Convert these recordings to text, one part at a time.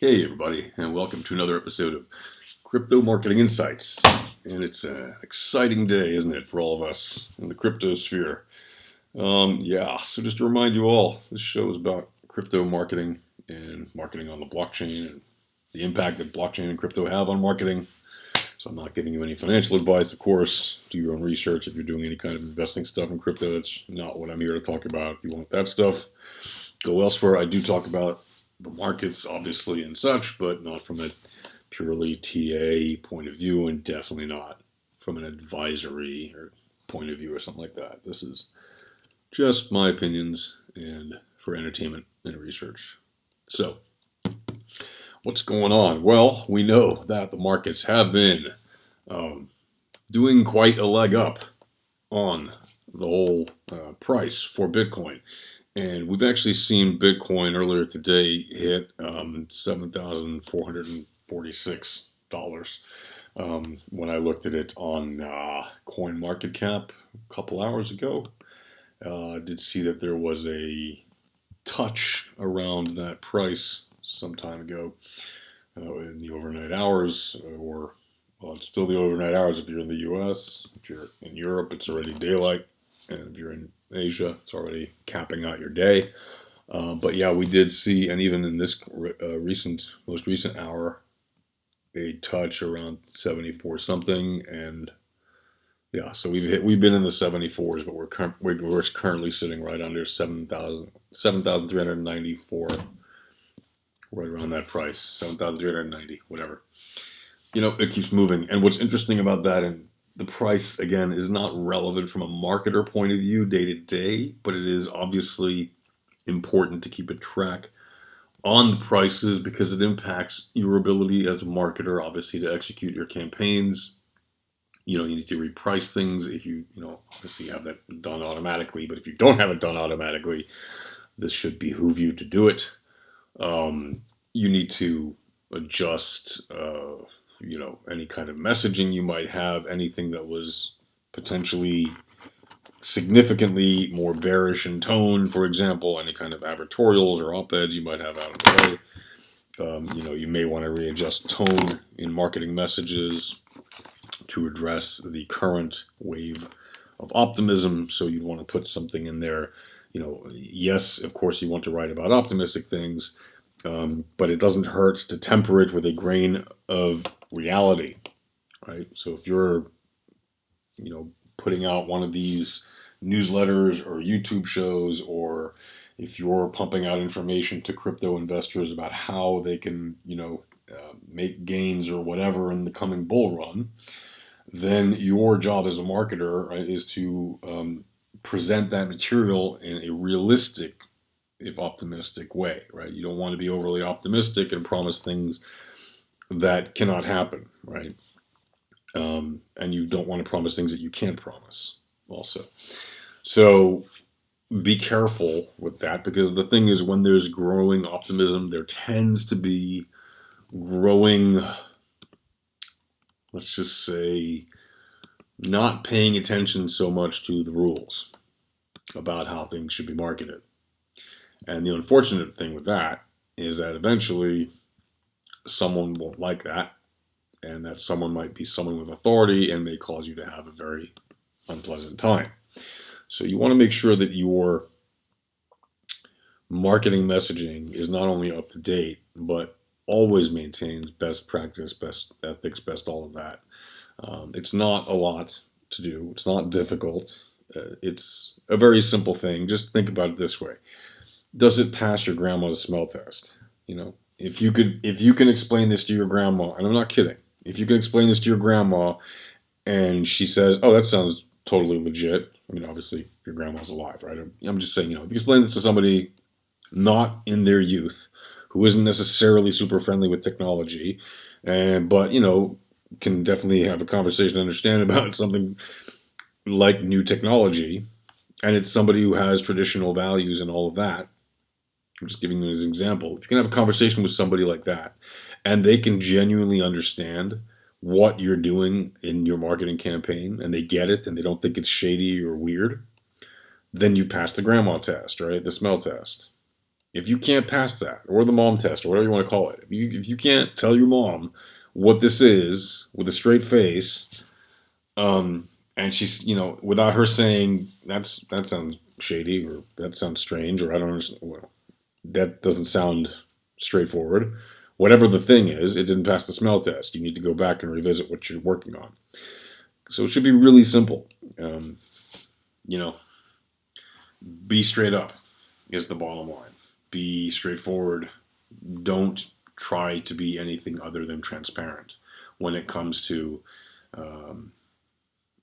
Hey everybody, and welcome to another episode of Crypto Marketing Insights. And it's an exciting day, isn't it, for all of us in the crypto sphere? So just to remind you all, this show is about crypto marketing and marketing on the blockchain and the impact that blockchain and crypto have on marketing. So I'm not giving you any financial advice, of course. Do your own research if you're doing any kind of investing stuff in crypto. That's not what I'm here to talk about. If you want that stuff, go elsewhere. I do talk about the markets, obviously, and such, but not from a purely TA point of view, and definitely not from an advisory or point of view or something like that. This is just my opinions and for entertainment and research. So, what's going on? Well, we know that the markets have been doing quite a leg up on the whole price for Bitcoin. And we've actually seen Bitcoin earlier today hit $7,446. When I looked at it on CoinMarketCap a couple hours ago, I did see that there was a touch around that price some time ago in the overnight hours, or well, it's still the overnight hours if you're in the US. If you're in Europe, it's already daylight. And if you're in Asia, it's already capping out your day. But yeah, we did see, and even in this most recent hour, a touch around 74 something, and yeah, so we've been in the 74s, but we're currently sitting right under 7,394, right around that price, 7,390, whatever. It keeps moving, and what's interesting about that, and the price, again, is not relevant from a marketer point of view day to day, but it is obviously important to keep a track on the prices because it impacts your ability as a marketer, obviously, to execute your campaigns. You need to reprice things if you obviously have that done automatically, but if you don't have it done automatically, this should behoove you to do it. You need to adjust any kind of messaging you might have, anything that was potentially significantly more bearish in tone, for example, any kind of advertorials or op-eds you might have out of the way. You may want to readjust tone in marketing messages to address the current wave of optimism. So you'd want to put something in there. Yes, of course, you want to write about optimistic things, but it doesn't hurt to temper it with a grain of reality, right? So if you're, putting out one of these newsletters or YouTube shows, or if you're pumping out information to crypto investors about how they can, make gains or whatever in the coming bull run, then your job as a marketer, right, is to present that material in a realistic, if optimistic way, right? You don't want to be overly optimistic and promise things that cannot happen, right? And you don't want to promise things that you can't promise also. So be careful with that, because the thing is, when there's growing optimism, there tends to be growing, let's just say, not paying attention so much to the rules about how things should be marketed. And the unfortunate thing with that is that eventually someone won't like that, and that someone might be someone with authority and may cause you to have a very unpleasant time. So you want to make sure that your marketing messaging is not only up to date, but always maintains best practice, best ethics, best all of that. It's not a lot to do. It's not difficult. It's a very simple thing. Just think about it this way. Does it pass your grandma's smell test? If you can explain this to your grandma, and I'm not kidding, if you can explain this to your grandma and she says, oh, that sounds totally legit. I mean, obviously your grandma's alive, right? I'm just saying, if you explain this to somebody not in their youth, who isn't necessarily super friendly with technology, but can definitely have a conversation and understand about something like new technology, and it's somebody who has traditional values and all of that. I'm just giving you as an example. If you can have a conversation with somebody like that, and they can genuinely understand what you're doing in your marketing campaign, and they get it, and they don't think it's shady or weird, then you've passed the grandma test, right? The smell test. If you can't pass that, or the mom test, or whatever you want to call it, if you can't tell your mom what this is with a straight face, and she's, without her saying that sounds shady, or that sounds strange, or I don't understand, well, that doesn't sound straightforward. Whatever the thing is, it didn't pass the smell test. You need to go back and revisit what you're working on. So it should be really simple. Um, you know, be straight up is the bottom line. Be straightforward. Don't try to be anything other than transparent when it comes to um,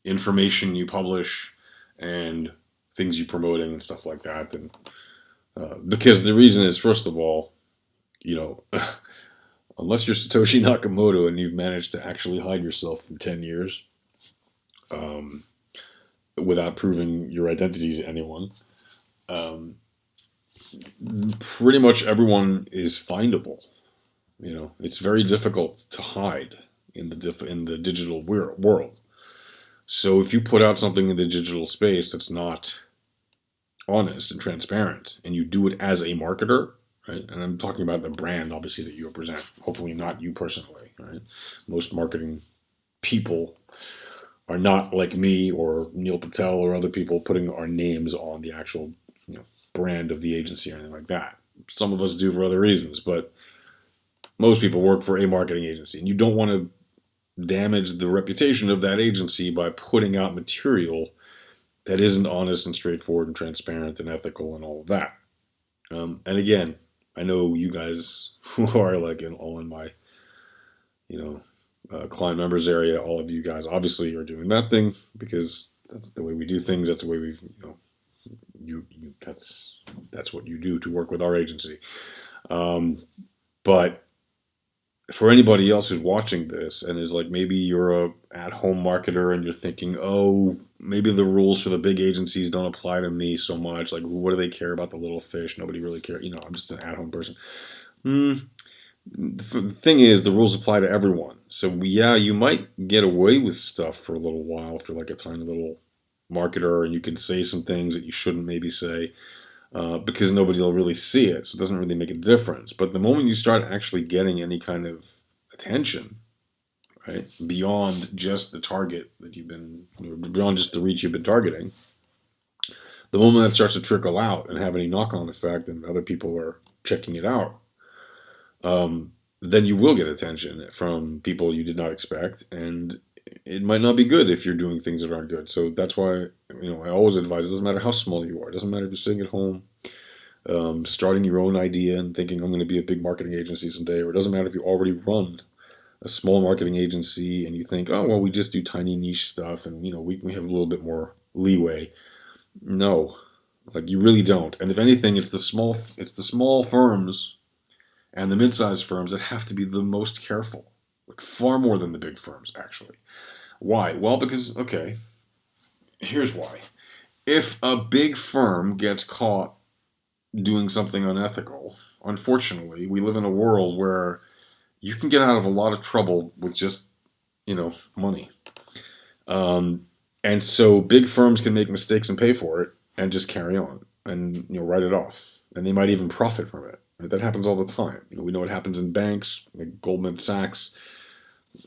information you publish and things you're promoting and stuff like that. And because the reason is, first of all, you know, unless you're Satoshi Nakamoto and you've managed to actually hide yourself for 10 years um, without proving your identity to anyone, um, pretty much everyone is findable. It's very difficult to hide in the digital world. So if you put out something in the digital space that's not honest and transparent, and you do it as a marketer, right? And I'm talking about the brand, obviously, that you represent. Hopefully, not you personally, right? Most marketing people are not like me or Neil Patel or other people putting our names on the actual, brand of the agency or anything like that. Some of us do for other reasons, but most people work for a marketing agency, and you don't want to damage the reputation of that agency by putting out material that isn't honest and straightforward and transparent and ethical and all of that. And again, I know you guys who are like all in my, client members area. All of you guys obviously are doing that thing because that's the way we do things. That's the way we've, that's what you do to work with our agency. But for anybody else who's watching this and is like, maybe you're a at-home marketer and you're thinking, oh, maybe the rules for the big agencies don't apply to me so much. Like, what do they care about the little fish? Nobody really cares. I'm just an at-home person. The thing is, the rules apply to everyone. So yeah, you might get away with stuff for a little while if you're like a tiny little marketer, and you can say some things that you shouldn't maybe say because nobody will really see it. So it doesn't really make a difference. But the moment you start actually getting any kind of attention, right, beyond just the target that beyond just the reach you've been targeting, the moment that starts to trickle out and have any knock-on effect and other people are checking it out, then you will get attention from people you did not expect, and it might not be good if you're doing things that aren't good. So that's why, I always advise, it doesn't matter how small you are. It doesn't matter if you're sitting at home, starting your own idea and thinking, I'm going to be a big marketing agency someday, or it doesn't matter if you already run a small marketing agency and you think, oh, well, we just do tiny niche stuff and, we have a little bit more leeway. No, like you really don't. And if anything, it's the small firms and the mid-sized firms that have to be the most careful, like far more than the big firms, actually. Why? Well, because, okay, here's why. If a big firm gets caught doing something unethical, unfortunately, we live in a world where you can get out of a lot of trouble with just, money. And so big firms can make mistakes and pay for it and just carry on and, write it off. And they might even profit from it. Right? That happens all the time. We know what happens in banks, like Goldman Sachs,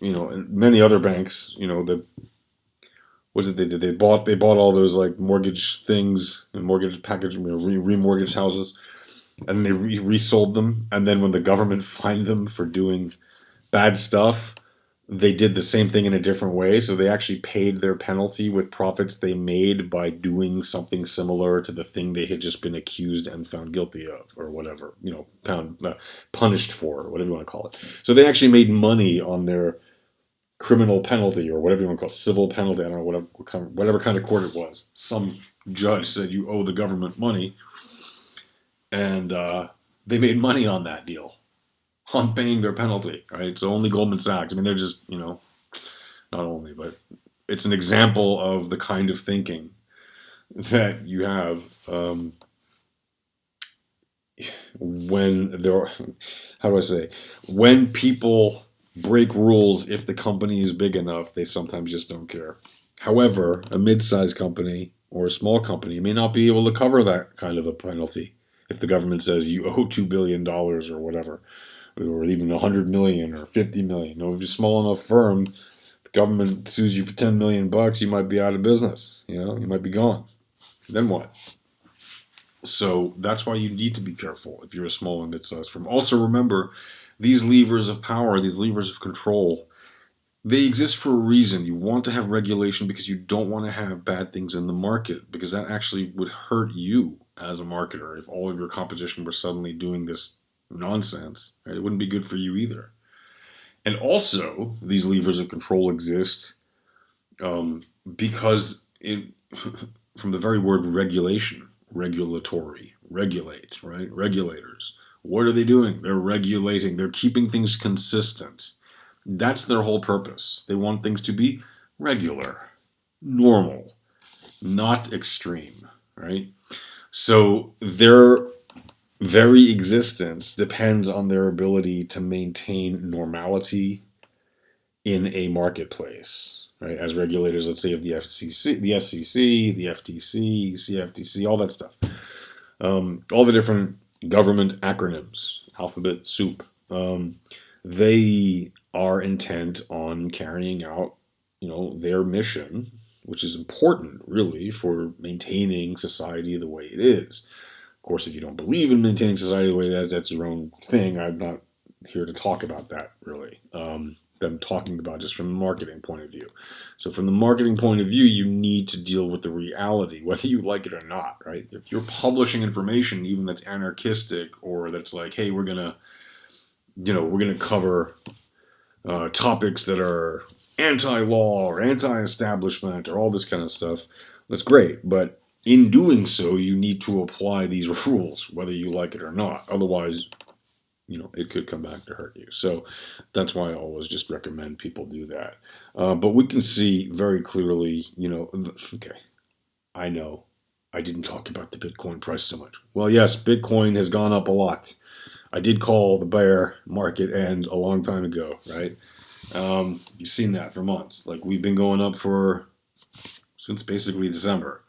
and many other banks, that what did they do? They bought all those like mortgage things and mortgage package, remortgaged houses, and they resold them. And then when the government fined them for doing bad stuff, they did the same thing in a different way. So they actually paid their penalty with profits they made by doing something similar to the thing they had just been accused and found guilty of, or whatever, punished for, or whatever you want to call it. So they actually made money on their criminal penalty, or whatever you want to call it, civil penalty. I don't know, whatever kind of court it was. Some judge said you owe the government money, and they made money on that deal, on paying their penalty, right? So only Goldman Sachs. I mean, they're just, not only, but it's an example of the kind of thinking that you have when there are, how do I say, when people break rules. If the company is big enough, they sometimes just don't care. However, a mid-sized company or a small company may not be able to cover that kind of a penalty, If the government says you owe $2 billion or whatever, or even 100 million or 50 million, if you're a small enough firm, the government sues you for 10 million bucks, you might be out of business. You might be gone. Then what? So that's why you need to be careful if you're a small and mid-sized firm. Also remember, these levers of power, these levers of control, they exist for a reason. You want to have regulation because you don't want to have bad things in the market, because that actually would hurt you as a marketer if all of your competition were suddenly doing this nonsense. Right? It wouldn't be good for you either. And also, these levers of control exist because from the very word regulation, regulatory, regulate, right? Regulators. What are they doing? They're regulating. They're keeping things consistent. That's their whole purpose. They want things to be regular, normal, not extreme, right? So their very existence depends on their ability to maintain normality in a marketplace, right? As regulators, let's say of the FCC, the SEC, the FTC, CFTC, all that stuff, all the different government acronyms, alphabet soup. They are intent on carrying out, their mission, which is important, really, for maintaining society the way it is. Of course, if you don't believe in maintaining society the way it is, that's your own thing. I'm not here to talk about that, really. I'm talking about just from a marketing point of view. So from the marketing point of view, you need to deal with the reality, whether you like it or not, right? If you're publishing information, even that's anarchistic or that's like, hey, we're gonna cover topics that are anti-law or anti-establishment or all this kind of stuff, that's great. But in doing so, you need to apply these rules, whether you like it or not. Otherwise, it could come back to hurt you. So that's why I always just recommend people do that. But we can see very clearly, okay, I know I didn't talk about the Bitcoin price so much. Well, yes, Bitcoin has gone up a lot. I did call the bear market end a long time ago, right? You've seen that for months. Like we've been going up since basically December.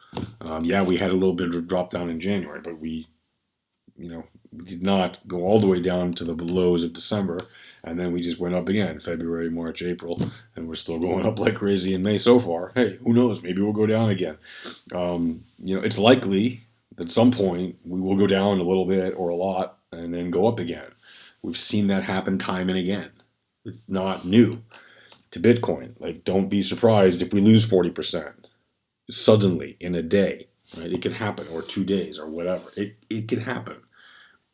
Yeah, we had a little bit of a drop down in January, but we did not go all the way down to the lows of December, and then we just went up again, February, March, April, and we're still going up like crazy in May so far. Hey, who knows? Maybe we'll go down again. It's likely that at some point we will go down a little bit or a lot and then go up again. We've seen that happen time and again. It's not new to Bitcoin. Like, don't be surprised if we lose 40% suddenly in a day. Right? It could happen, or 2 days, or whatever. It could happen.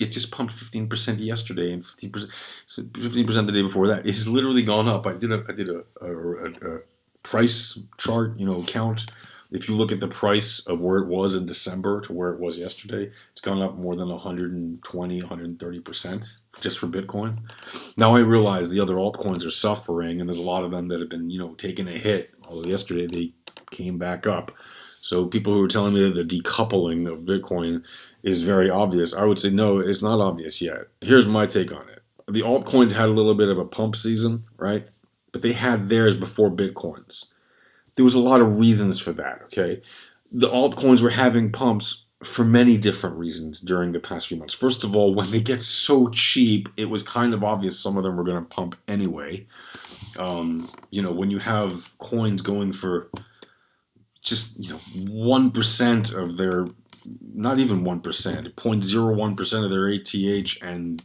It just pumped 15% yesterday and 15% the day before that. It has literally gone up. I did a price chart, count. If you look at the price of where it was in December to where it was yesterday, it's gone up more than 120, 130% just for Bitcoin. Now I realize the other altcoins are suffering, and there's a lot of them that have been, taking a hit. Although yesterday they came back up. So people who are telling me that the decoupling of Bitcoin is very obvious, I would say no, it's not obvious yet. Here's my take on it. The altcoins had a little bit of a pump season, right? But they had theirs before Bitcoin's. There was a lot of reasons for that, okay? The altcoins were having pumps for many different reasons during the past few months. First of all, when they get so cheap, it was kind of obvious some of them were going to pump anyway. When you have coins going for just 1% of their, not even 1%, 0.01% of their ATH, and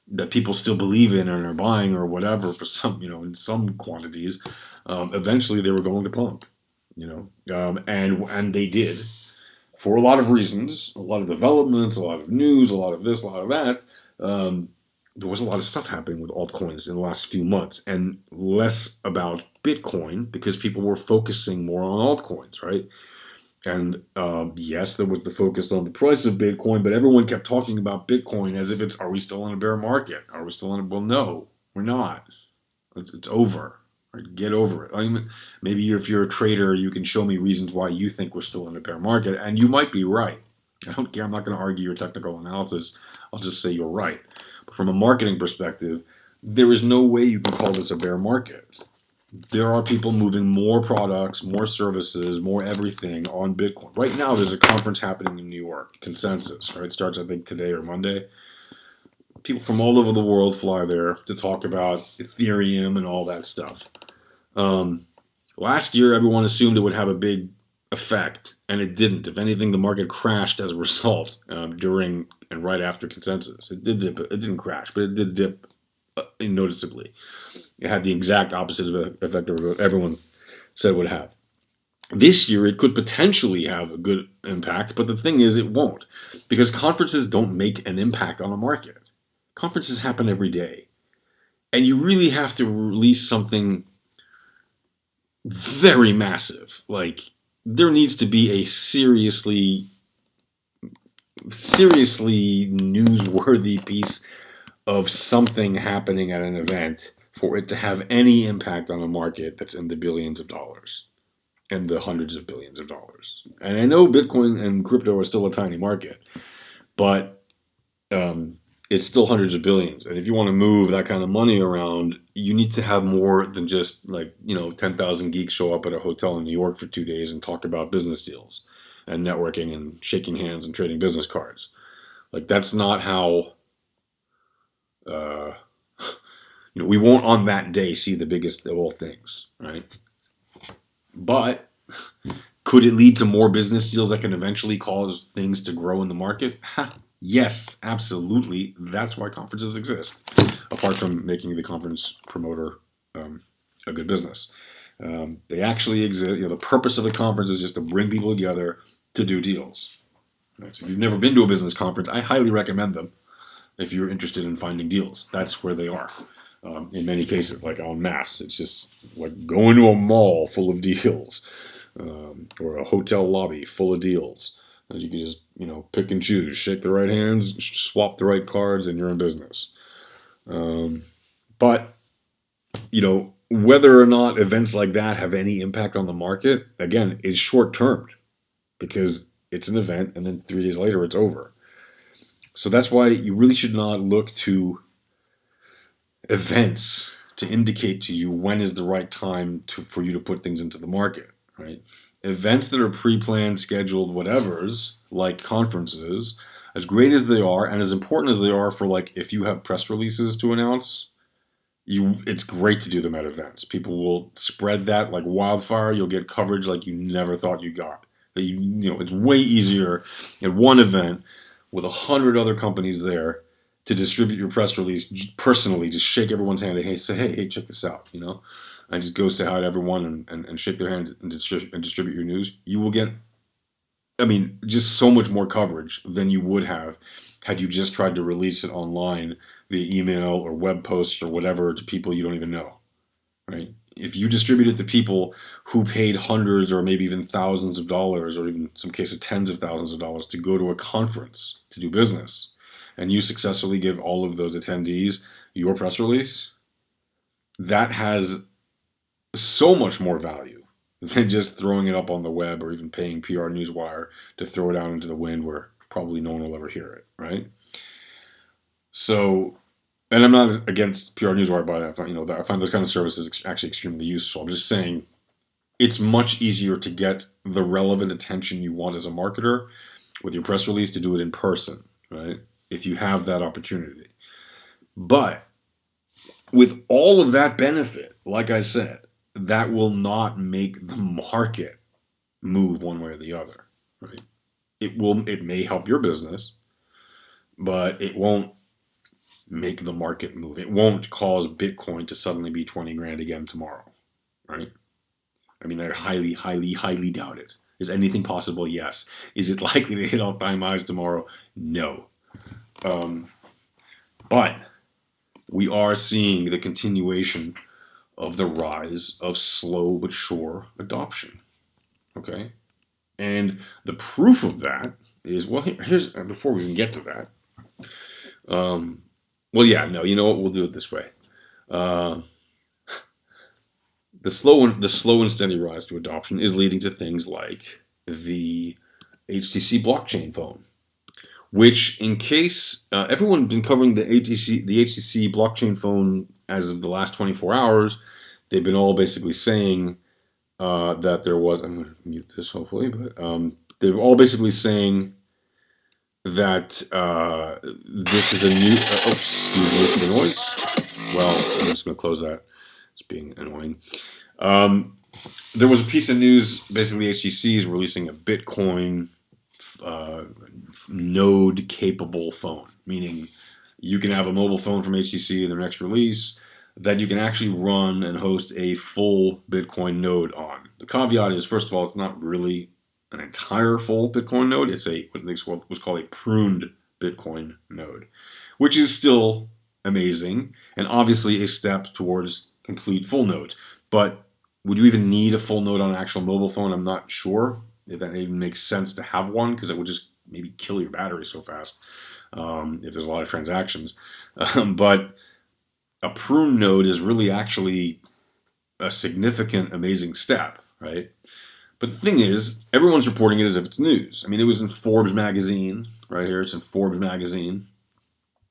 that people still believe in and are buying or whatever for some, in some quantities, eventually they were going to pump, and they did for a lot of reasons, a lot of developments, a lot of news, a lot of this, a lot of that. There was a lot of stuff happening with altcoins in the last few months, and less about Bitcoin because people were focusing more on altcoins, right? And yes, there was the focus on the price of Bitcoin, but everyone kept talking about Bitcoin as if are we still in a bear market? Are we still in well, no, we're not. It's over. Right? Get over it. I mean, maybe if you're a trader, you can show me reasons why you think we're still in a bear market, and you might be right. I don't care. I'm not going to argue your technical analysis. I'll just say you're right. But from a marketing perspective, there is no way you can call this a bear market. there are people moving more products, more services, more everything on Bitcoin. Right now, there's a conference happening in New York, Consensus, right? It starts, I think, today or Monday. People from all over the world fly there to talk about Ethereum and all that stuff. Last year, everyone assumed it would have a big effect, and it didn't. If anything, the market crashed as a result during and right after Consensus. It did dip. It didn't crash, but it did dip noticeably. It had the exact opposite effect of what everyone said it would have. This year, it could potentially have a good impact, but the thing is, it won't, because conferences don't make an impact on the market. Conferences happen every day, and you really have to release something very massive. Like, there needs to be a seriously newsworthy piece of something happening at an event for it to have any impact on a market that's in the billions of dollars and the hundreds of billions of dollars. And I know Bitcoin and crypto are still a tiny market, but it's still hundreds of billions. And if you want to move that kind of money around, you need to have more than just 10,000 geeks show up at a hotel in New York for 2 days and talk about business deals and networking and shaking hands and trading business cards. Like, that's not how, we won't on that day see the biggest of all things, right? But could it lead to more business deals that can eventually cause things to grow in the market? Yes, absolutely. That's why conferences exist, apart from making the conference promoter a good business. They actually exist. The purpose of the conference is just to bring people together to do deals. Right? So if you've never been to a business conference, I highly recommend them if you're interested in finding deals. That's where they are. In many cases, like en masse. It's just like going to a mall full of deals or a hotel lobby full of deals. And you can just, pick and choose, shake the right hands, swap the right cards, and you're in business. But, whether or not events like that have any impact on the market, again, is short-term because it's an event and then 3 days later it's over. So that's why you really should not look to events to indicate to you when is the right time for you to put things into the market, right? Events that are pre-planned, scheduled, whatevers, like conferences, as great as they are and as important as they are for if you have press releases to announce, it's great to do them at events. People will spread that like wildfire. You'll get coverage like you never thought you got. It's way easier at one event with 100 other companies there to distribute your press release personally. Just shake everyone's hand and say, hey, check this out, and just go say hi to everyone and shake their hand and distribute your news. You will get, just so much more coverage than you would have had you just tried to release it online via email or web posts or whatever to people you don't even know, right? If you distribute it to people who paid hundreds or maybe even thousands of dollars or even in some cases tens of thousands of dollars to go to a conference to do business, and you successfully give all of those attendees your press release, that has so much more value than just throwing it up on the web or even paying PR Newswire to throw it out into the wind where probably no one will ever hear it, right? So, and I'm not against PR Newswire by that. I find those kind of services actually extremely useful. I'm just saying it's much easier to get the relevant attention you want as a marketer with your press release to do it in person, right? If you have that opportunity. But with all of that benefit, like I said, that will not make the market move one way or the other, right? It may help your business, but it won't make the market move. It won't cause Bitcoin to suddenly be 20 grand again tomorrow, right? I highly, highly, highly doubt it. Is anything possible? Yes. Is it likely to hit all-time highs tomorrow? No. But we are seeing the continuation of the rise of slow but sure adoption. Okay? And the proof of that is, here's before we even get to that. You know what? We'll do it this way. The slow and steady rise to adoption is leading to things like the HTC blockchain phone, which, in case everyone's been covering the HTC blockchain phone as of the last 24 hours, they've been all basically saying that there was. I'm going to mute this hopefully, but they're all basically saying that this is a new. Excuse me for the noise. Well, I'm just going to close that. It's being annoying. There was a piece of news. Basically, HTC is releasing a Bitcoin node-capable phone, meaning you can have a mobile phone from HTC in their next release that you can actually run and host a full Bitcoin node on. The caveat is, first of all, it's not really an entire full Bitcoin node. It's what's called a pruned Bitcoin node, which is still amazing and obviously a step towards complete full nodes. But would you even need a full node on an actual mobile phone? I'm not sure if that even makes sense to have one, because it would just maybe kill your battery so fast if there's a lot of transactions. But a prune node is really actually a significant, amazing step, right? But the thing is, everyone's reporting it as if it's news. I mean, it was in Forbes magazine, right here. It's in Forbes magazine.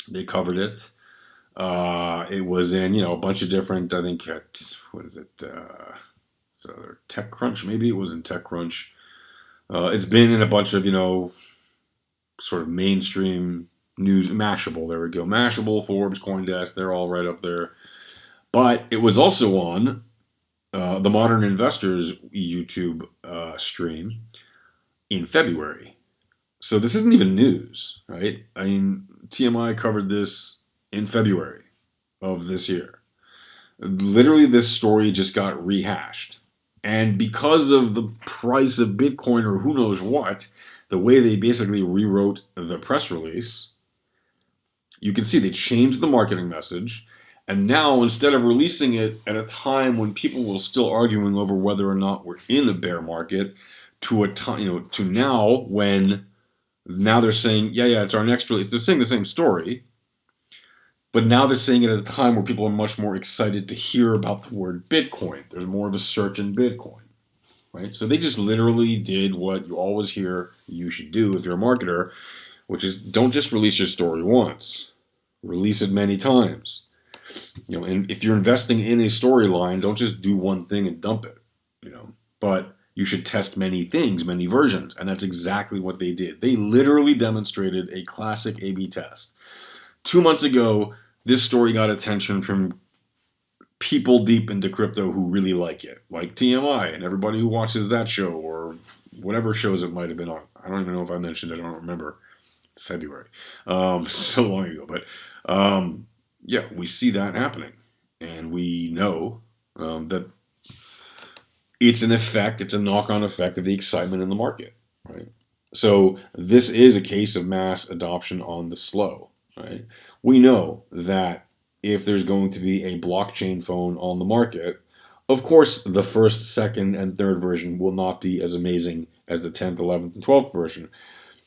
They covered it. It was in, a bunch of different, I think, what is it? So TechCrunch, maybe it was in TechCrunch. It's been in a bunch of, sort of mainstream news. Mashable, there we go. Mashable, Forbes, CoinDesk, they're all right up there. But it was also on the Modern Investors YouTube stream in February. So this isn't even news, right? I mean, TMI covered this in February of this year. Literally, this story just got rehashed. And because of the price of Bitcoin or who knows what, the way they basically rewrote the press release, you can see they changed the marketing message. And now, instead of releasing it at a time when people were still arguing over whether or not we're in a bear market, to a time, to now when now they're saying, yeah, it's our next release. They're saying the same story, but now they're saying it at a time where people are much more excited to hear about the word Bitcoin. There's more of a search in Bitcoin, right? So they just literally did what you always hear you should do if you're a marketer, which is don't just release your story once, release it many times. And if you're investing in a storyline, don't just do one thing and dump it, but you should test many things, many versions. And that's exactly what they did. They literally demonstrated a classic A/B test. 2 months ago, this story got attention from people deep into crypto who really like it, like TMI and everybody who watches that show or whatever shows it might have been on. I don't even know if I mentioned it. I don't remember. February. So long ago. But yeah, we see that happening. And we know that it's an effect, it's a knock-on effect of the excitement in the market, right? So this is a case of mass adoption on the slow, right? We know that if there's going to be a blockchain phone on the market, of course, the first, second, and third version will not be as amazing as the 10th, 11th, and 12th version.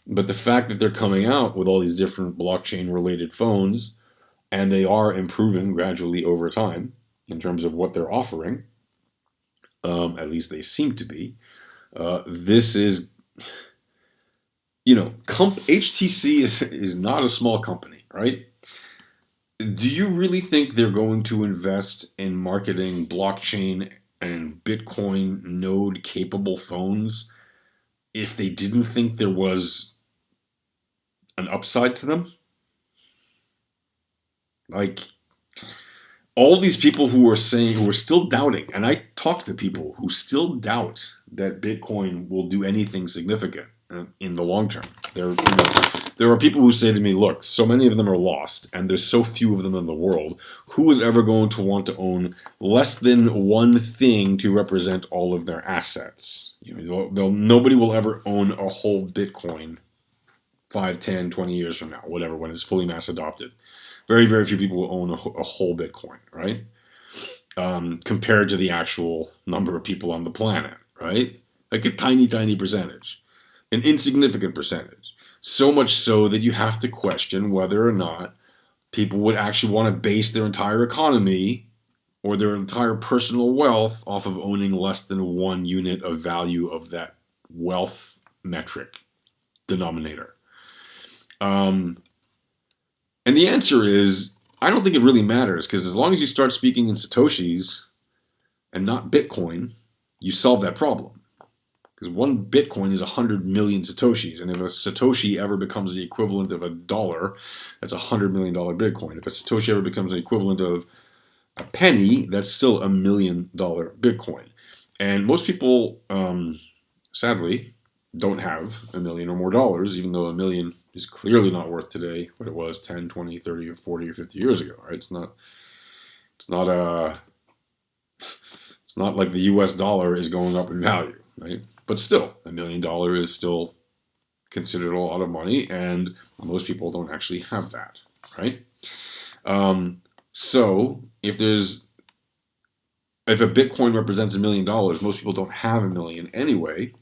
But the fact that they're coming out with all these different blockchain-related phones, and they are improving gradually over time in terms of what they're offering, at least they seem to be, this is, HTC is not a small company, right? Do you really think they're going to invest in marketing blockchain and Bitcoin node capable phones if they didn't think there was an upside to them? Like, all these people who are still doubting, and I talk to people who still doubt that Bitcoin will do anything significant in the long term. There are people who say to me, look, so many of them are lost, and there's so few of them in the world. Who is ever going to want to own less than one thing to represent all of their assets? Nobody will ever own a whole Bitcoin 5, 10, 20 years from now, whatever, when it's fully mass adopted. Very, very few people will own a whole Bitcoin, right? Compared to the actual number of people on the planet, right? Like a tiny, tiny percentage. An insignificant percentage. So much so that you have to question whether or not people would actually want to base their entire economy or their entire personal wealth off of owning less than one unit of value of that wealth metric denominator. And the answer is, I don't think it really matters, because as long as you start speaking in Satoshis, and not Bitcoin, you solve that problem. Because one Bitcoin is 100 million Satoshis. And if a Satoshi ever becomes the equivalent of $1, that's $100 million Bitcoin. If a Satoshi ever becomes the equivalent of a penny, that's still $1 million Bitcoin. And most people, sadly, don't have $1 million or more dollars, even though $1 million is clearly not worth today what it was 10, 20, 30, or 40 or 50 years ago, right? It's not like the US dollar is going up in value, right? But still, $1 million is still considered a lot of money, and most people don't actually have that, right? So if a Bitcoin represents $1 million, most people don't have $1 million anyway,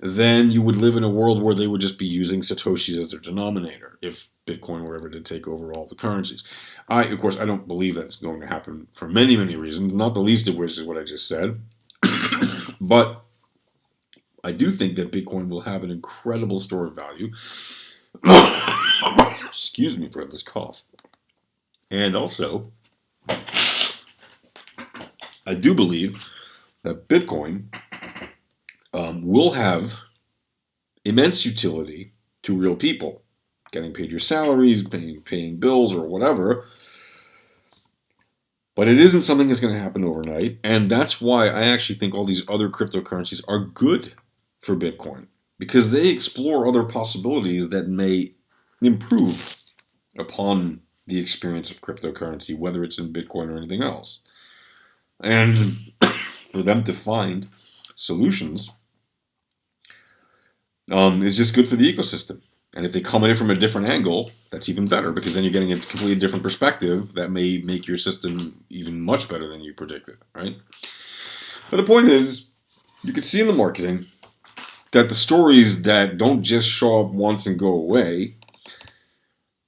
then you would live in a world where they would just be using Satoshis as their denominator if Bitcoin were ever to take over all the currencies. Of course, I don't believe that's going to happen for many, many reasons, not the least of which is what I just said. But I do think that Bitcoin will have an incredible store of value. Excuse me for this cough. And also, I do believe that Bitcoin will have immense utility to real people, getting paid your salaries, paying bills, or whatever. But it isn't something that's going to happen overnight, and that's why I actually think all these other cryptocurrencies are good for Bitcoin, because they explore other possibilities that may improve upon the experience of cryptocurrency, whether it's in Bitcoin or anything else. And for them to find solutions is just good for the ecosystem. And if they come at it from a different angle, that's even better, because then you're getting a completely different perspective that may make your system even much better than you predicted, right? But the point is, you can see in the marketing that the stories that don't just show up once and go away,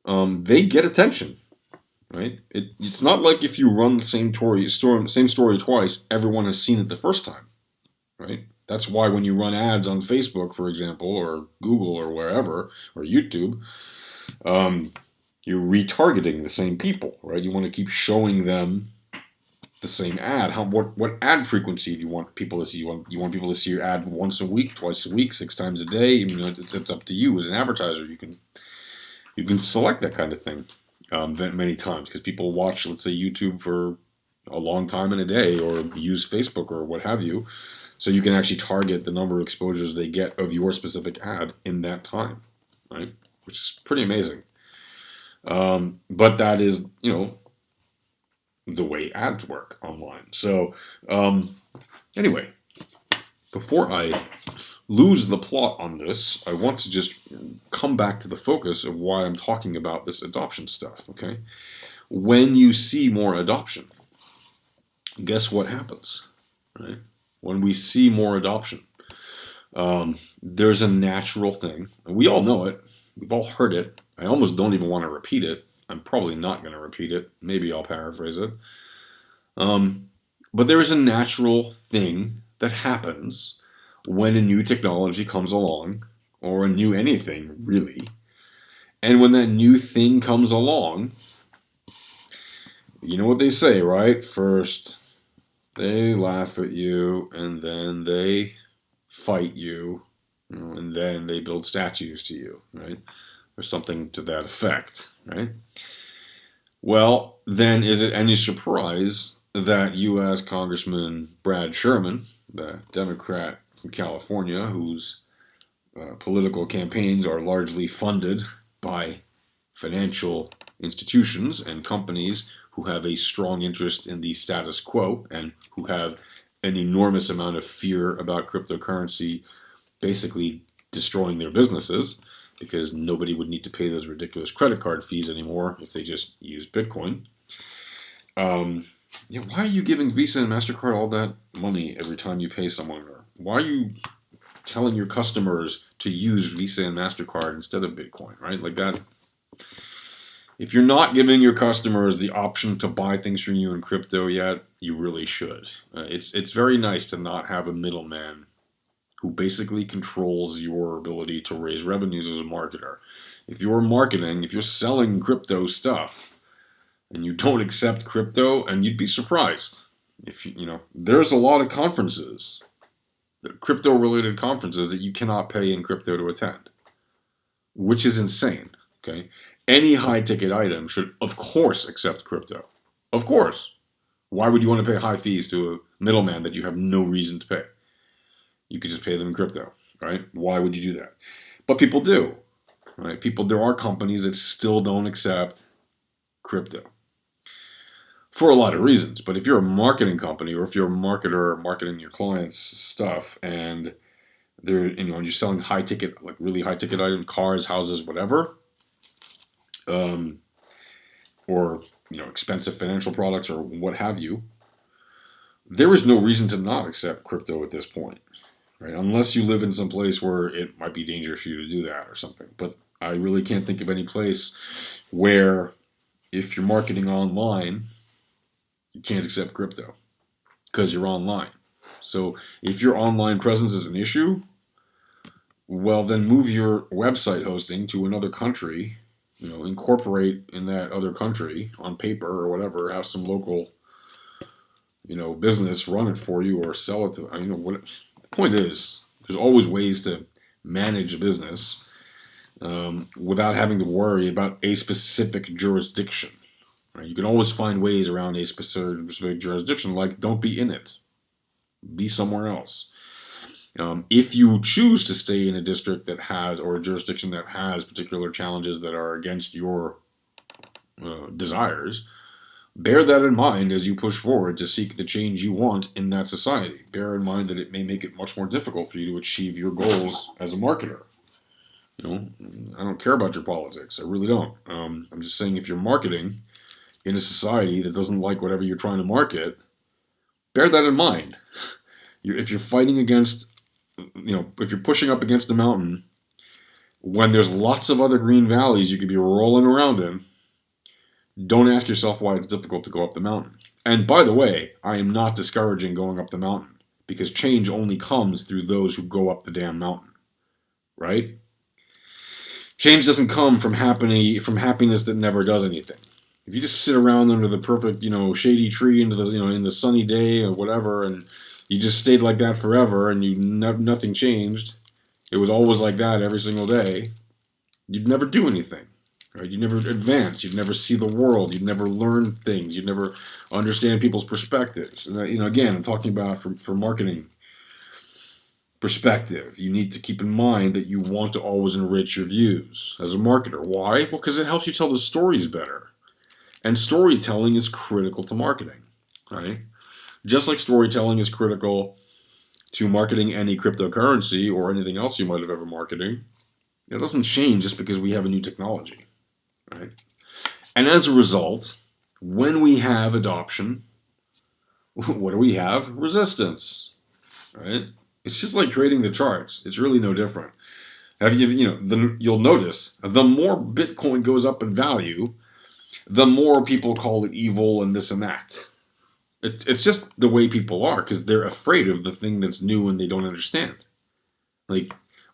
they get attention, right? It's not like if you run the same story twice, everyone has seen it the first time, right? That's why when you run ads on Facebook, for example, or Google or wherever, or YouTube, you're retargeting the same people, right? You want to keep showing them the same ad. What ad frequency do you want people to see? You want people to see your ad once a week, twice a week, 6 times a day? I mean, it's up to you as an advertiser. You can select that kind of thing many times, because people watch, let's say, YouTube for a long time in a day, or use Facebook or what have you. So you can actually target the number of exposures they get of your specific ad in that time, right? Which is pretty amazing. But that is, the way ads work online. So anyway, before I lose the plot on this, I want to just come back to the focus of why I'm talking about this adoption stuff, okay? When you see more adoption, guess what happens, right? When we see more adoption, there's a natural thing, and we all know it. We've all heard it. I almost don't even want to repeat it. I'm probably not going to repeat it. Maybe I'll paraphrase it. But there is a natural thing that happens when a new technology comes along, or a new anything, really. And when that new thing comes along, you know what they say, right? First, they laugh at you, and then they fight you, and then they build statues to you, right? Or something to that effect, right? Well, then is it any surprise that U.S. Congressman Brad Sherman, the Democrat from California, whose political campaigns are largely funded by financial institutions and companies who have a strong interest in the status quo and who have an enormous amount of fear about cryptocurrency basically destroying their businesses, because nobody would need to pay those ridiculous credit card fees anymore if they just used Bitcoin. Why are you giving Visa and MasterCard all that money every time you pay someone? Or why are you telling your customers to use Visa and MasterCard instead of Bitcoin, right? Like that. If you're not giving your customers the option to buy things from you in crypto yet, you really should. It's very nice to not have a middleman who basically controls your ability to raise revenues as a marketer. If you're selling crypto stuff, and you don't accept crypto, and you'd be surprised. If there's a lot of conferences, crypto-related conferences that you cannot pay in crypto to attend, which is insane. Okay, any high-ticket item should, of course, accept crypto. Of course. Why would you want to pay high fees to a middleman that you have no reason to pay? You could just pay them in crypto, right? Why would you do that? But people do, right? There are companies that still don't accept crypto for a lot of reasons. But if you're a marketing company, or if you're a marketer marketing your clients' stuff, and you're selling high ticket, like really high ticket items, cars, houses, whatever, or expensive financial products or what have you, there is no reason to not accept crypto at this point, right? Unless you live in some place where it might be dangerous for you to do that or something. But I really can't think of any place where, if you're marketing online, you can't accept crypto because you're online. So if your online presence is an issue, well, then move your website hosting to another country, incorporate in that other country on paper or whatever, have some local, business run it for you or sell it to, what the point is, there's always ways to manage a business without having to worry about a specific jurisdiction. Right? You can always find ways around a specific jurisdiction, like don't be in it. Be somewhere else. If you choose to stay in a district that has, or a jurisdiction that has particular challenges that are against your desires, bear that in mind as you push forward to seek the change you want in that society. Bear in mind that it may make it much more difficult for you to achieve your goals as a marketer. I don't care about your politics. I really don't. I'm just saying, if you're marketing in a society that doesn't like whatever you're trying to market, bear that in mind. If you're fighting against, if you're pushing up against a mountain when there's lots of other green valleys you could be rolling around in, don't ask yourself why it's difficult to go up the mountain. And by the way, I am not discouraging going up the mountain, because change only comes through those who go up the damn mountain, right? Change doesn't come from happiness that never does anything. If you just sit around under the perfect, shady tree in the sunny day or whatever, and you just stayed like that forever, and nothing changed, it was always like that every single day, you'd never do anything, right? You'd never advance. You'd never see the world. You'd never learn things. You'd never understand people's perspectives. And, again, I'm talking about for marketing perspective. You need to keep in mind that you want to always enrich your views as a marketer. Why? Well, because it helps you tell the stories better. And storytelling is critical to marketing, right? Just like storytelling is critical to marketing any cryptocurrency or anything else you might have ever marketing, it doesn't change just because we have a new technology, right? And as a result, when we have adoption, what do we have? Resistance, right? It's just like trading the charts. It's really no different. You'll notice the more Bitcoin goes up in value, the more people call it evil and this and that. It's just the way people are, because they're afraid of the thing that's new and they don't understand.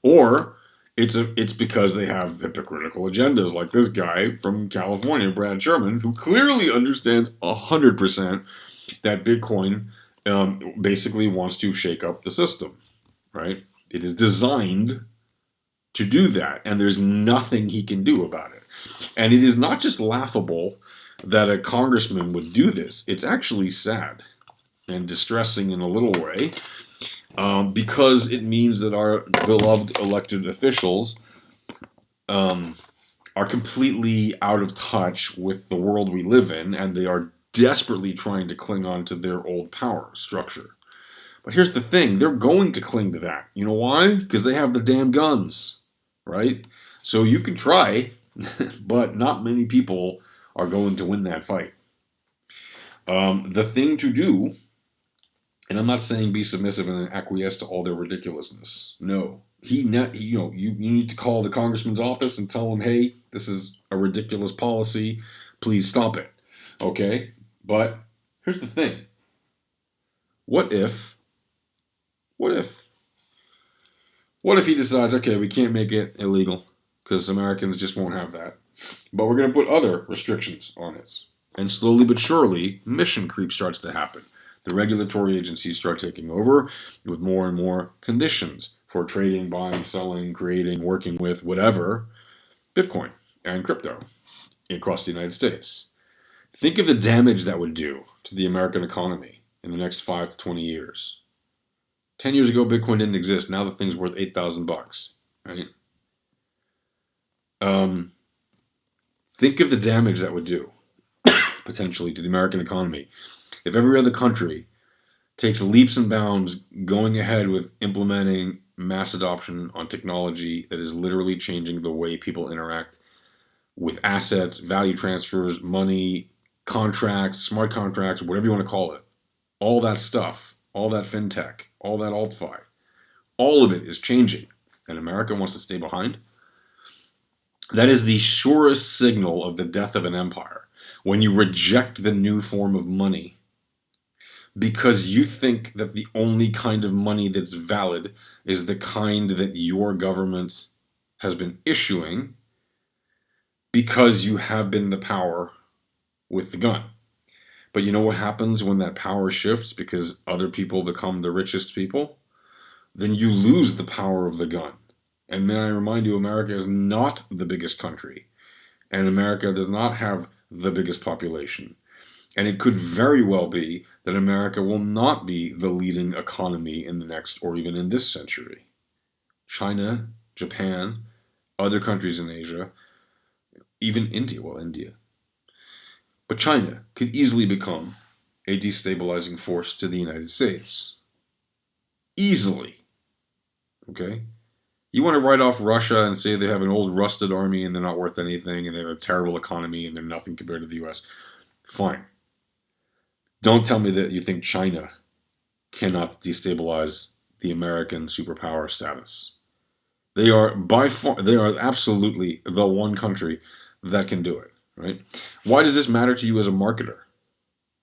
Or it's because they have hypocritical agendas, like this guy from California, Brad Sherman, who clearly understands 100% that Bitcoin basically wants to shake up the system, right? It is designed to do that, and there's nothing he can do about it. And it is not just laughable that a congressman would do this. It's actually sad and distressing in a little way, because it means that our beloved elected officials are completely out of touch with the world we live in, and they are desperately trying to cling on to their old power structure. But here's the thing, they're going to cling to that. You know why? Because they have the damn guns, right? So you can try, but not many people are going to win that fight. The thing to do, and I'm not saying be submissive and acquiesce to all their ridiculousness. No, you need to call the congressman's office and tell him, hey, this is a ridiculous policy. Please stop it. Okay, but here's the thing. What if he decides, okay, we can't make it illegal because Americans just won't have that, but we're going to put other restrictions on it. And slowly but surely, mission creep starts to happen. The regulatory agencies start taking over with more and more conditions for trading, buying, selling, creating, working with, whatever, Bitcoin and crypto across the United States. Think of the damage that would do to the American economy in the next 5 to 20 years. 10 years ago, Bitcoin didn't exist. Now the thing's worth $8,000, right? Think of the damage that would do potentially to the American economy if every other country takes leaps and bounds going ahead with implementing mass adoption on technology that is literally changing the way people interact with assets, value transfers, money, contracts, smart contracts, whatever you want to call it. All that stuff, all that fintech, all that alt-fi, all of it is changing, and America wants to stay behind. That is the surest signal of the death of an empire. When you reject the new form of money because you think that the only kind of money that's valid is the kind that your government has been issuing because you have been the power with the gun. But you know what happens when that power shifts because other people become the richest people? Then you lose the power of the gun. And may I remind you, America is not the biggest country. And America does not have the biggest population. And it could very well be that America will not be the leading economy in the next or even in this century. China, Japan, other countries in Asia, even India, But China could easily become a destabilizing force to the United States. Easily. Okay? You want to write off Russia and say they have an old rusted army and they're not worth anything and they have a terrible economy and they're nothing compared to the US. Fine. Don't tell me that you think China cannot destabilize the American superpower status. They are absolutely the one country that can do it, right? Why does this matter to you as a marketer?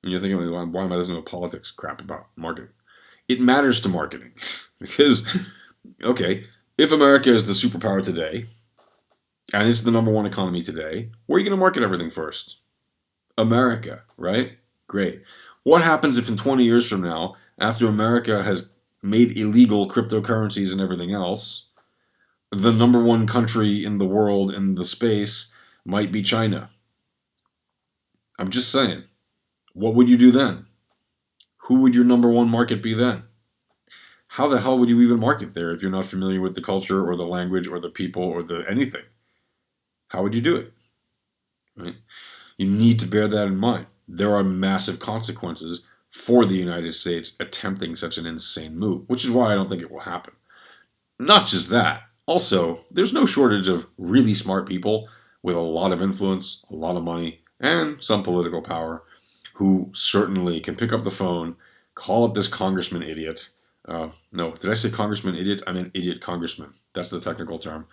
And you're thinking, why am I listening to politics crap about marketing? It matters to marketing because, okay, if America is the superpower today and it's the number one economy today, where are you going to market everything first? America, right? Great. What happens if in 20 years from now, after America has made illegal cryptocurrencies and everything else, the number one country in the world in the space might be China? I'm just saying. What would you do then? Who would your number one market be then? How the hell would you even market there if you're not familiar with the culture or the language or the people or the anything? How would you do it? Right? You need to bear that in mind. There are massive consequences for the United States attempting such an insane move, which is why I don't think it will happen. Not just that. Also, there's no shortage of really smart people with a lot of influence, a lot of money, and some political power who certainly can pick up the phone, call up this congressman idiot. No, did I say congressman idiot? I meant idiot congressman. That's the technical term.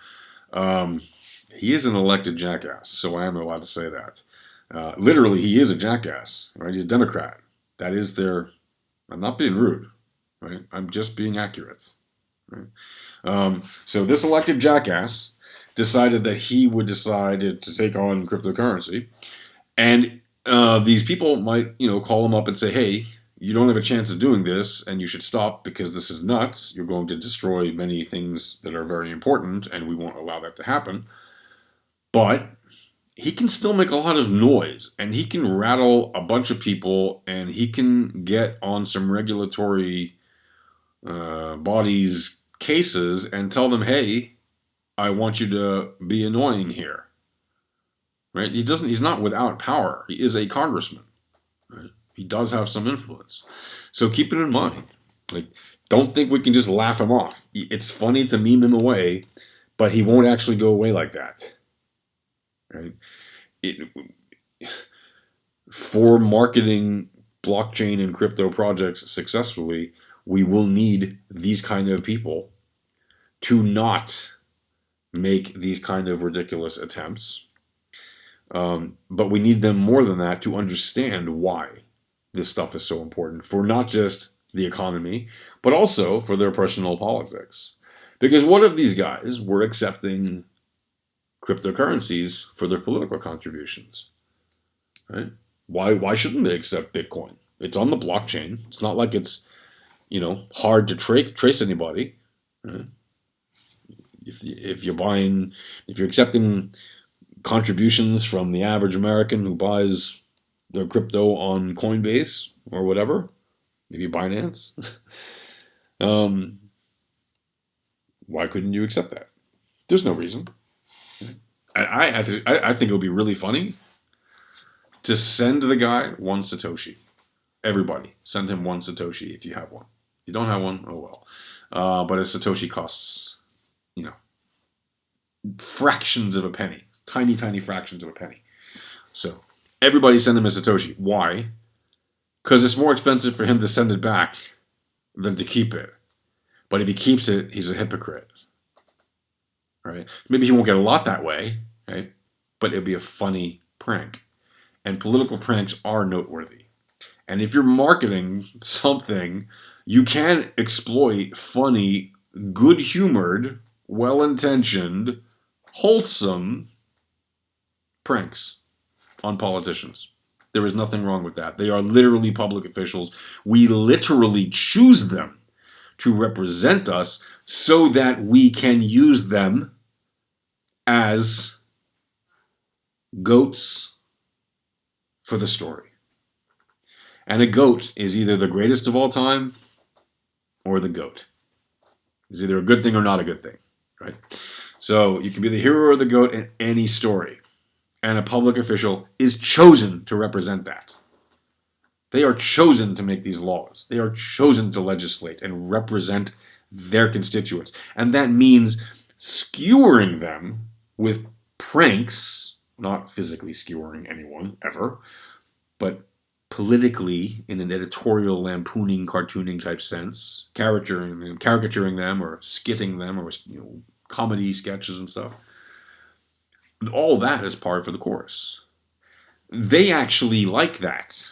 He is an elected jackass, so I am allowed to say that. Literally, he is a jackass, right? He's a Democrat. That is their... I'm not being rude, right? I'm just being accurate, right? So this elected jackass decided that he would decide to take on cryptocurrency, and these people might, call him up and say, hey, you don't have a chance of doing this, and you should stop because this is nuts. You're going to destroy many things that are very important, and we won't allow that to happen. But he can still make a lot of noise, and he can rattle a bunch of people, and he can get on some regulatory bodies' cases and tell them, hey, I want you to be annoying here. Right? He's not without power. He is a congressman. Right? He does have some influence. So keep it in mind. Don't think we can just laugh him off. It's funny to meme him away, but he won't actually go away like that. Right? For marketing blockchain and crypto projects successfully, we will need these kind of people to not make these kind of ridiculous attempts. But we need them more than that to understand why this stuff is so important for not just the economy, but also for their personal politics. Because what if these guys were accepting cryptocurrencies for their political contributions? Right? Why shouldn't they accept Bitcoin? It's on the blockchain. It's not like it's, hard to trace anybody. Right? If you're accepting contributions from the average American who buys their crypto on Coinbase or whatever, maybe Binance, um, why couldn't you accept that? There's no reason. I think it would be really funny to send the guy one Satoshi. Everybody, send him one Satoshi if you have one. If you don't have one, oh well. But a Satoshi costs, fractions of a penny. Tiny, tiny fractions of a penny. So, everybody send him a Satoshi. Why? Because it's more expensive for him to send it back than to keep it. But if he keeps it, he's a hypocrite. Right? Maybe he won't get a lot that way, right? But it'll be a funny prank. And political pranks are noteworthy. And if you're marketing something, you can exploit funny, good-humored, well-intentioned, wholesome pranks on politicians. There is nothing wrong with that. They are literally public officials. We literally choose them to represent us so that we can use them as goats for the story. And a goat is either the greatest of all time or the goat. It's either a good thing or not a good thing, right? So you can be the hero or the goat in any story. And a public official is chosen to represent that. They are chosen to make these laws. They are chosen to legislate and represent their constituents. And that means skewering them with pranks, not physically skewering anyone, ever, but politically, in an editorial, lampooning, cartooning type sense, caricaturing them or skitting them, or comedy sketches and stuff. All that is par for the course. They actually like that.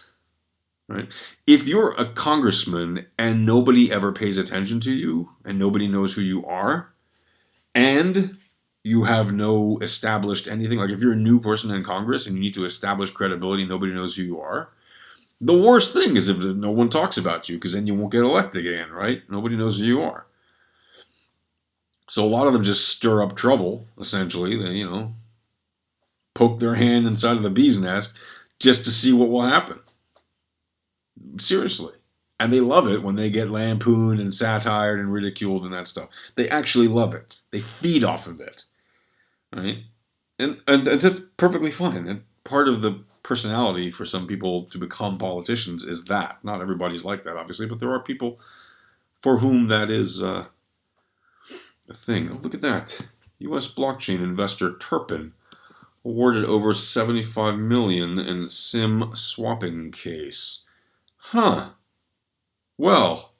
Right? If you're a congressman and nobody ever pays attention to you and nobody knows who you are, and you have no established anything, like if you're a new person in Congress and you need to establish credibility and nobody knows who you are, the worst thing is if no one talks about you, because then you won't get elected again, right? Nobody knows who you are. So a lot of them just stir up trouble, essentially. They, poke their hand inside of the bee's nest just to see what will happen. Seriously. And they love it when they get lampooned and satired and ridiculed and that stuff. They actually love it. They feed off of it. Right? And that's perfectly fine. And part of the personality for some people to become politicians is that. Not everybody's like that, obviously, but there are people for whom that is a thing. Oh, look at that. U.S. blockchain investor Turpin awarded over $75 million in SIM swapping case. Huh. Well,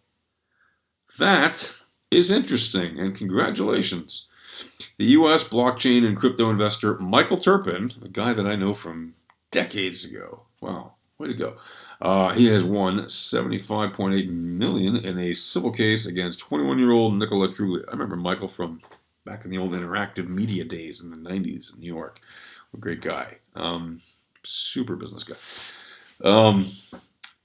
that is interesting, and congratulations. The U.S. blockchain and crypto investor Michael Turpin, a guy that I know from decades ago. Wow, way to go. He has won $75.8 million in a civil case against 21-year-old Nicola Truglia. I remember Michael from back in the old interactive media days in the 90s in New York. A great guy. Super business guy.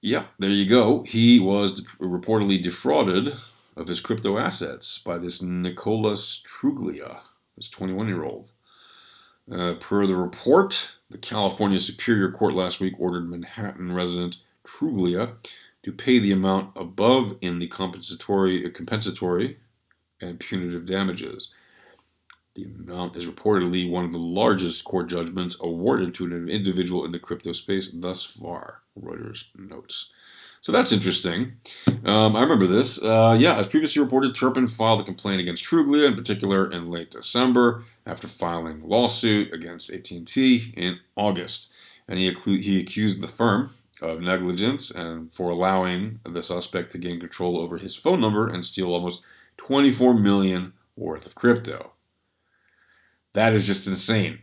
Yeah, there you go. He was reportedly defrauded of his crypto assets by this Nicolas Truglia, this 21-year-old. Per the report, the California Superior Court last week ordered Manhattan resident Truglia to pay the amount above in the compensatory and punitive damages. The amount is reportedly one of the largest court judgments awarded to an individual in the crypto space thus far, Reuters notes. So that's interesting. I remember this. As previously reported, Turpin filed a complaint against Truglia, in particular in late December, after filing a lawsuit against AT&T in August. And he accused the firm of negligence and for allowing the suspect to gain control over his phone number and steal almost $24 million worth of crypto. That is just insane.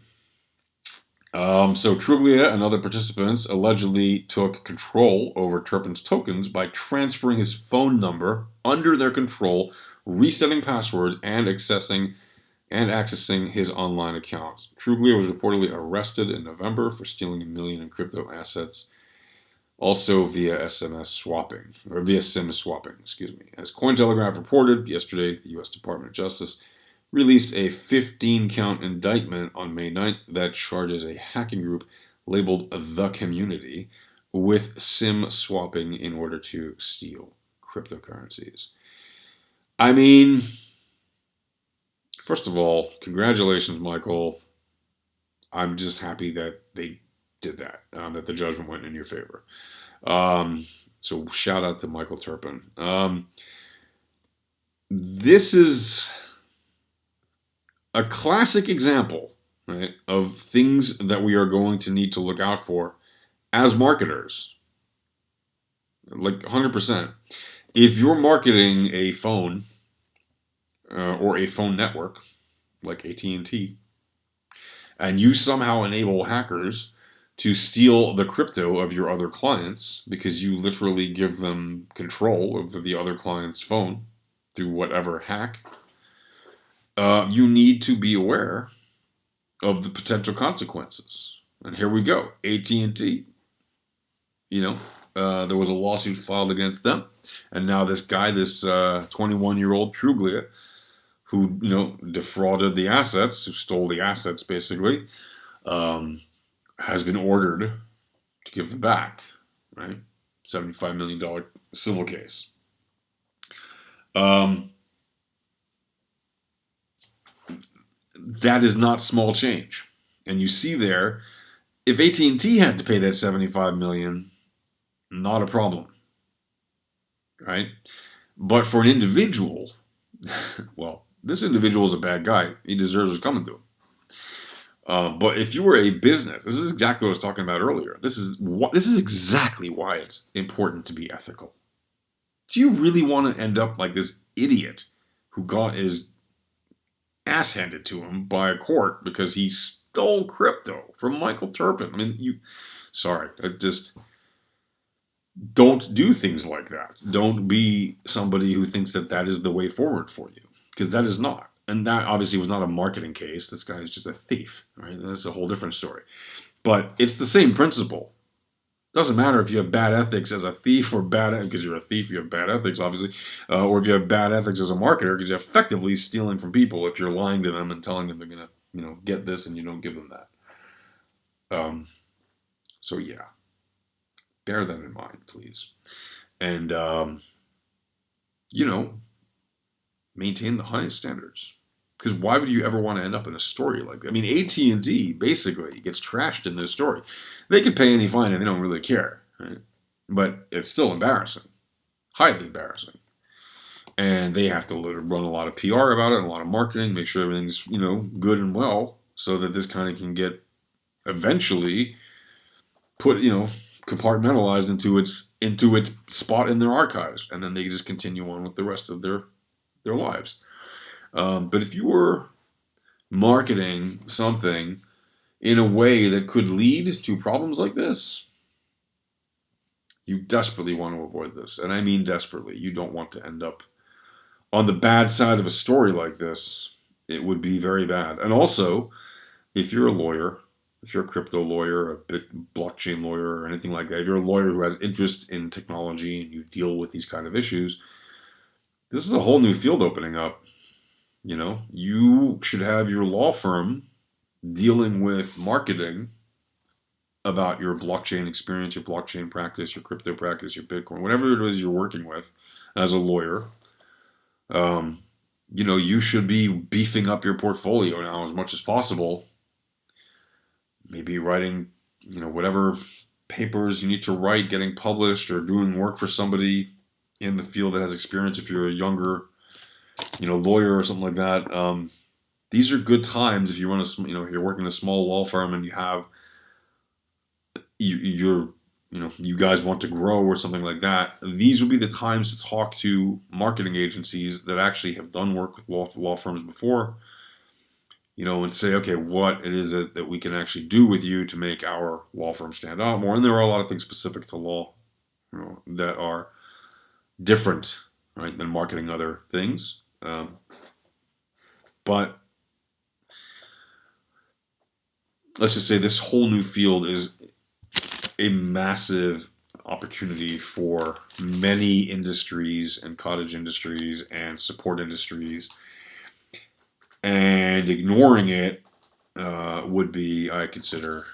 So Truglia and other participants allegedly took control over Turpin's tokens by transferring his phone number under their control, resetting passwords, and accessing his online accounts. Truglia was reportedly arrested in November for stealing $1 million in crypto assets. also via SMS swapping, or via SIM swapping, excuse me. As Cointelegraph reported yesterday, the U.S. Department of Justice released a 15-count indictment on May 9th that charges a hacking group labeled The Community with SIM swapping in order to steal cryptocurrencies. I mean, first of all, congratulations, Michael. I'm just happy that they did that, that the judgment went in your favor. Um, so shout out to Michael Turpin. This is a classic example, right, of things that we are going to need to look out for as marketers. Like 100%. If you're marketing a phone or a phone network like AT&T, and you somehow enable hackers to steal the crypto of your other clients because you literally give them control over the other client's phone through whatever hack, you need to be aware of the potential consequences. And here we go. AT&T, there was a lawsuit filed against them, and now this guy, this 21-year-old Truglia, who defrauded the assets, who stole the assets basically, has been ordered to give them back. Right, $75 million civil case. That is not small change, and you see there, if AT&T had to pay that $75 million, not a problem, right? But for an individual, well, this individual is a bad guy. He deserves what's coming to him. But if you were a business, this is exactly what I was talking about earlier. This is exactly why it's important to be ethical. Do you really want to end up like this idiot who got his ass handed to him by a court because he stole crypto from Michael Turpin? I mean, just don't do things like that. Don't be somebody who thinks that that is the way forward for you, because that is not. And that obviously was not a marketing case. This guy is just a thief, right? That's a whole different story. But it's the same principle. Doesn't matter if you have bad ethics as a thief or because you're a thief, you have bad ethics, obviously, or if you have bad ethics as a marketer because you're effectively stealing from people if you're lying to them and telling them they're gonna, get this and you don't give them that. So yeah, bear that in mind, please, and maintain the highest standards. Because why would you ever want to end up in a story like that? I mean, AT&T basically gets trashed in this story. They could pay any fine and they don't really care, right? But it's still embarrassing, highly embarrassing. And they have to run a lot of PR about it, and a lot of marketing, make sure everything's good and well, so that this kind of can get eventually put compartmentalized into its spot in their archives, and then they just continue on with the rest of their lives. But if you were marketing something in a way that could lead to problems like this, you desperately want to avoid this. And I mean desperately. You don't want to end up on the bad side of a story like this. It would be very bad. And also, if you're a lawyer, if you're a crypto lawyer, a big blockchain lawyer, or anything like that, if you're a lawyer who has interest in technology and you deal with these kind of issues, this is a whole new field opening up. You should have your law firm dealing with marketing about your blockchain experience, your blockchain practice, your crypto practice, your Bitcoin, whatever it is you're working with as a lawyer. You should be beefing up your portfolio now as much as possible. Maybe writing, whatever papers you need to write, getting published, or doing work for somebody in the field that has experience if you're a younger lawyer or something like that. These are good times if you run you're working in a small law firm and you have you guys want to grow or something like that. These would be the times to talk to marketing agencies that actually have done work with law firms before, and say, okay, what it is that we can actually do with you to make our law firm stand out more. And there are a lot of things specific to law, that are different, right, than marketing other things. But let's just say this whole new field is a massive opportunity for many industries and cottage industries and support industries, and ignoring it would be, I consider,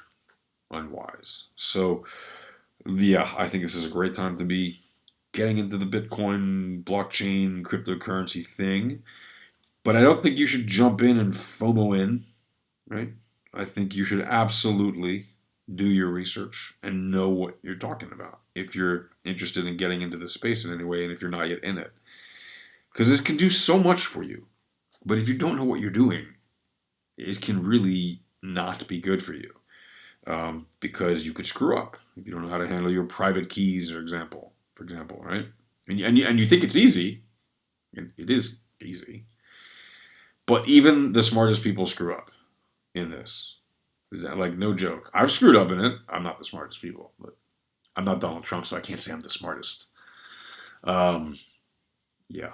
unwise. So, yeah, I think this is a great time to be getting into the Bitcoin, blockchain, cryptocurrency thing. But I don't think you should jump in and FOMO in, right? I think you should absolutely do your research and know what you're talking about if you're interested in getting into the space in any way and if you're not yet in it. Because this can do so much for you. But if you don't know what you're doing, it can really not be good for you. Because you could screw up if you don't know how to handle your private keys, for example, right? And you think it's easy, and it is easy. But even the smartest people screw up in this. Is that like no joke? I've screwed up in it. I'm not the smartest people, but I'm not Donald Trump, so I can't say I'm the smartest. Yeah.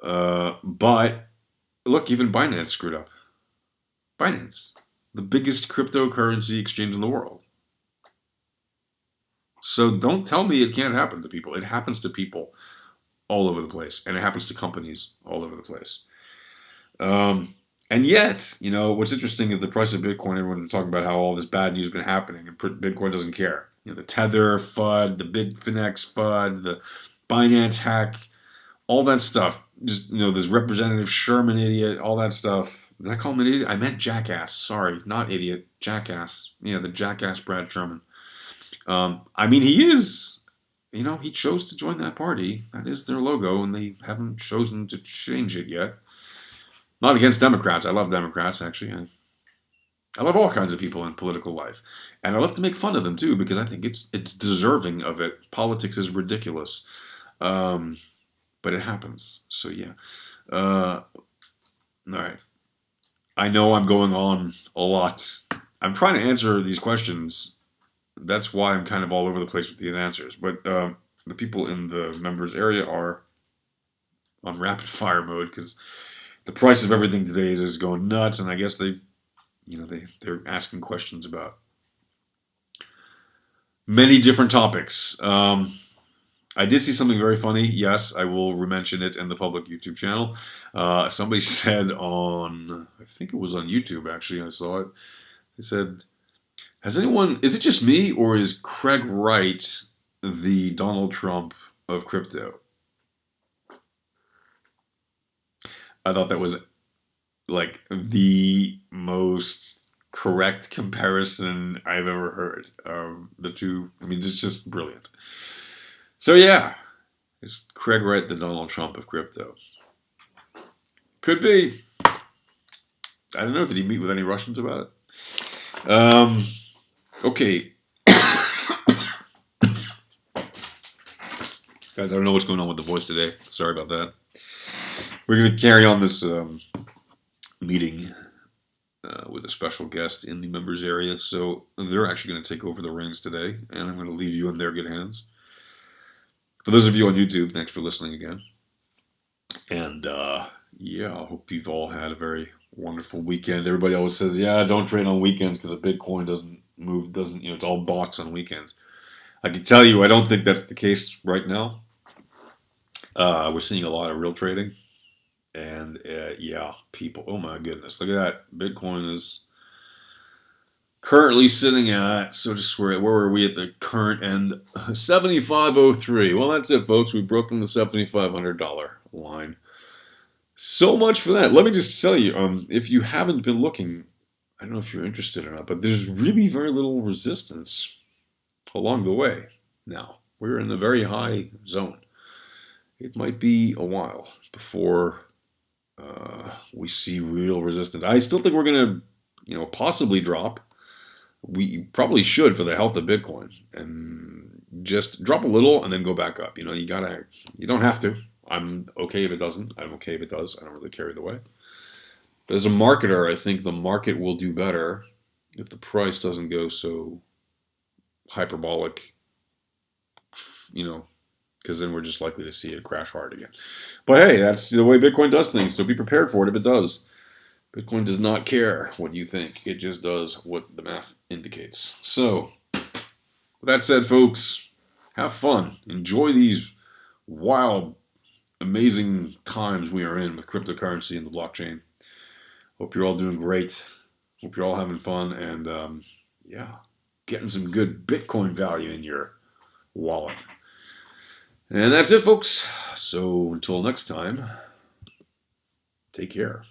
But look, even Binance screwed up. Binance, the biggest cryptocurrency exchange in the world. So don't tell me it can't happen to people. It happens to people all over the place, and it happens to companies all over the place. And yet, what's interesting is the price of Bitcoin. Everyone's talking about how all this bad news has been happening, and Bitcoin doesn't care. The Tether FUD, the Bitfinex FUD, the Binance hack, all that stuff. Just, this Representative Sherman idiot, all that stuff. Did I call him an idiot? I meant jackass. Sorry, not idiot. Jackass. Yeah, the jackass Brad Sherman. He is, he chose to join that party. That is their logo, and they haven't chosen to change it yet. Not against Democrats. I love Democrats, actually. I love all kinds of people in political life. And I love to make fun of them, too, because I think it's deserving of it. Politics is ridiculous. But it happens. So, yeah. All right. I know I'm going on a lot. I'm trying to answer these questions. That's why I'm kind of all over the place with these answers. But the people in the members area are on rapid fire mode because the price of everything today is going nuts, and I guess they're asking questions about many different topics. I did see something very funny. Yes, I will mention it in the public YouTube channel. Somebody said I think it was on YouTube actually, I saw it. They said, is it just me, or is Craig Wright the Donald Trump of crypto? I thought that was like the most correct comparison I've ever heard of the two. It's just brilliant. So yeah, is Craig Wright the Donald Trump of crypto? Could be. I don't know. Did he meet with any Russians about it? Okay. Guys, I don't know what's going on with the voice today. Sorry about that. We're going to carry on this meeting with a special guest in the members area. So they're actually going to take over the reins today, and I'm going to leave you in their good hands. For those of you on YouTube, thanks for listening again. And I hope you've all had a very wonderful weekend. Everybody always says, don't trade on weekends because the Bitcoin doesn't move, it's all bots on weekends. I can tell you, I don't think that's the case right now. We're seeing a lot of real trading. And people, oh my goodness, look at that. Bitcoin is currently sitting at, so just where are we at the current end? 75.03. Well, that's it, folks. We've broken the $7,500 line. So much for that. Let me just tell you, if you haven't been looking, I don't know if you're interested or not, but there's really very little resistance along the way. Now, we're in a very high zone. It might be a while before we see real resistance. I still think we're going to, possibly drop. We probably should for the health of Bitcoin, and just drop a little and then go back up. You don't have to. I'm okay if it doesn't. I'm okay if it does. I don't really care either way. But as a marketer, I think the market will do better if the price doesn't go so hyperbolic, because then we're just likely to see it crash hard again. But hey, that's the way Bitcoin does things, so be prepared for it if it does. Bitcoin does not care what you think. It just does what the math indicates. So, With that said, folks, have fun. Enjoy these wild, amazing times we are in with cryptocurrency and the blockchain. Hope you're all doing great. Hope you're all having fun and, yeah, getting some good Bitcoin value in your wallet. And that's it, folks. So until next time, take care.